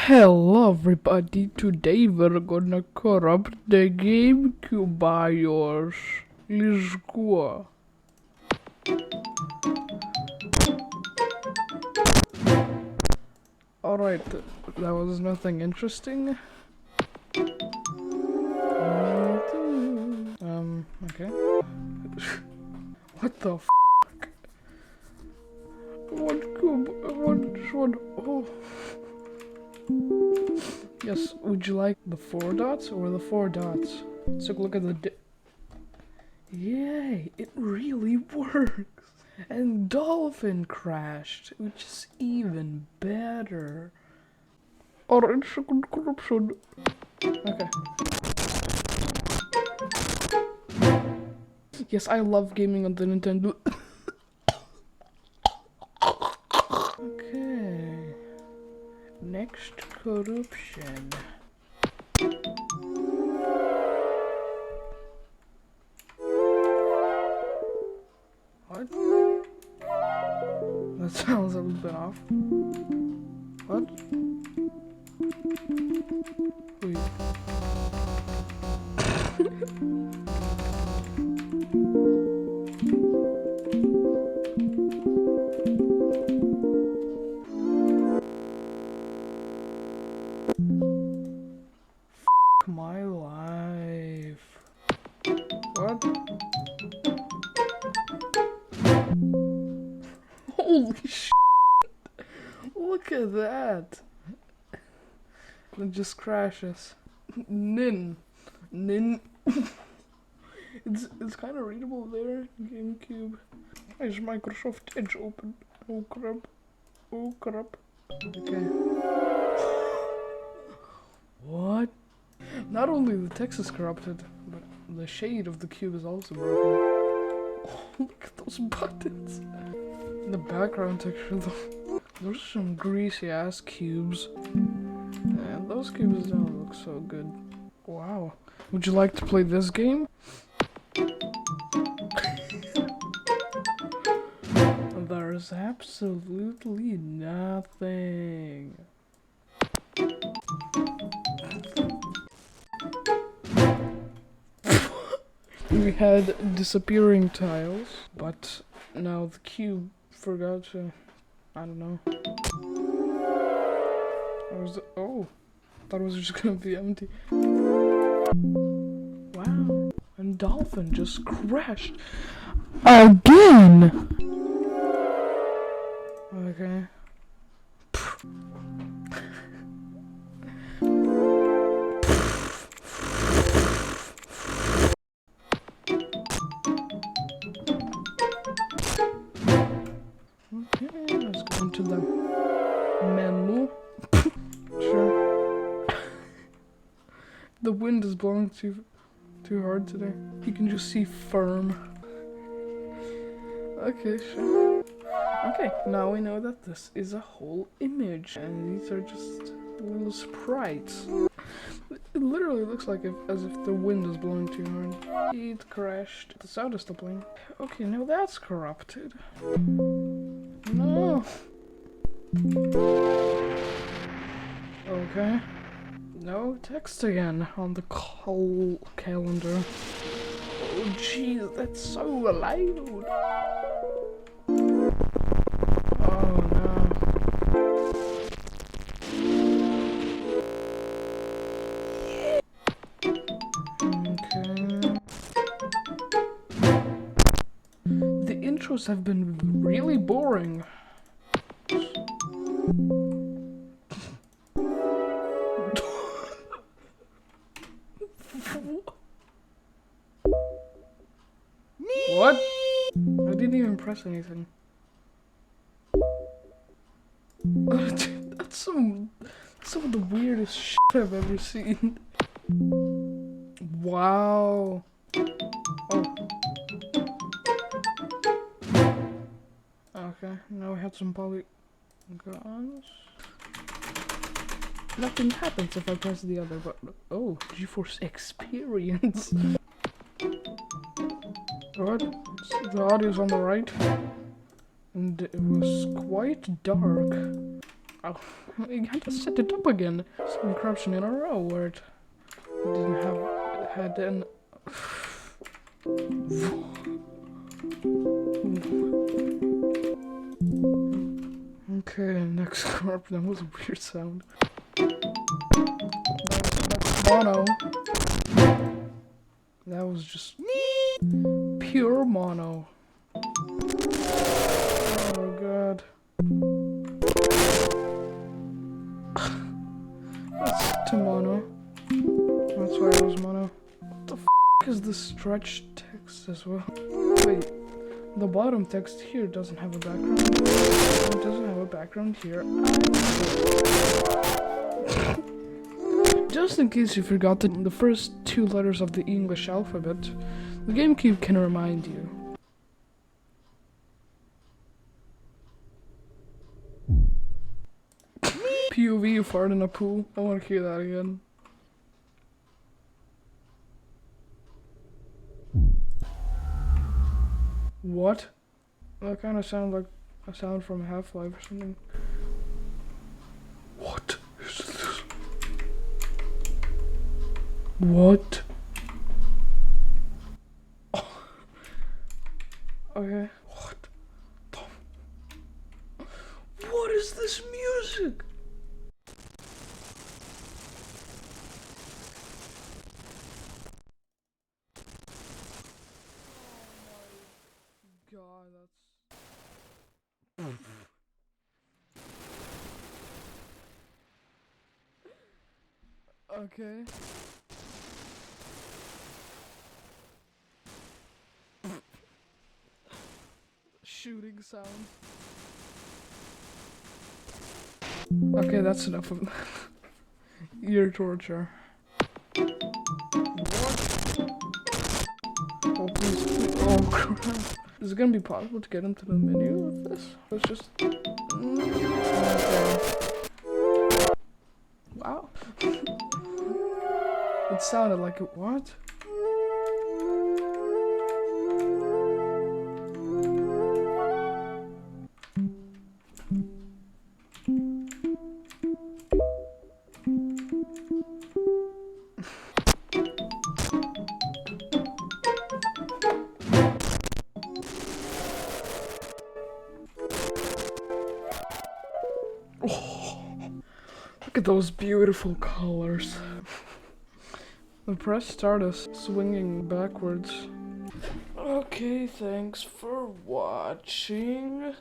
Hello everybody, today we're gonna corrupt the GameCube BIOS. Let's go. Alright, that was nothing interesting. Okay. What the f***? What cube? Which one? Oh. Yes, would you like the 4 dots or the 4 dots? Let's take a look at the Yay, it really works! And Dolphin crashed, which is even better. Alright, second corruption. Okay. Yes, I love gaming on the Nintendo. Okay. Next corruption. What? That sounds a little bit off. What? Wait. My life. What? Holy shit! Look at that! It just crashes. Nin. It's kind of readable there. GameCube. Why is Microsoft Edge open? Oh crap! Oh crap! Okay. What? Not only the text is corrupted, but the shade of the cube is also broken. Oh, look at those buttons! The background texture though. Those are some greasy ass cubes. And those cubes don't look so good. Wow. Would you like to play this game? There's absolutely nothing. We had disappearing tiles, but now the cube forgot to, I don't know. Oh, thought it was just gonna be empty. Wow, and Dolphin just crashed again. Okay. Okay, let's go into the menu. Sure. The wind is blowing too hard today. You can just see firm. Okay, sure. Okay, now we know that this is a whole image, and these are just little sprites. It literally looks like as if the wind is blowing too hard. It crashed. The sound is still playing. Okay, now that's corrupted. No. Okay. No text again on the calendar. Oh jeez, that's so loud. Oh no. Okay. The intros have been really boring. What? I didn't even press anything. That's some of the weirdest shit I've ever seen. Wow. Oh. Okay, now we have some polygons. Nothing happens if I press the other button. Oh, GeForce Experience. What? The audio's on the right. And it was quite dark. Oh, you had to set it up again. Some corruption in a row where it didn't have had an. Okay, next corrupt. That was a weird sound. That's mono. That was just pure mono. Oh god. That's to mono. That's why it was mono. What the f is the stretch text as well? Wait, the bottom text here doesn't have a background. It doesn't have a background here. Just in case you forgot the first 2 letters of the English alphabet, the GameCube can remind you. POV, you fart in a pool. I want to hear that again. What? That kind of sounded like a sound from Half-Life or something. What is this? What? Oh. Okay. What? What is this music? God, that's... Okay. Shooting sound. Okay, that's enough of ear torture. Oh, please, please. Oh, crap. Is it gonna be possible to get into the menu with this? Let's just... Okay. Wow. It sounded like it. What? Look at those beautiful colors. The press started swinging backwards. Okay, thanks for watching.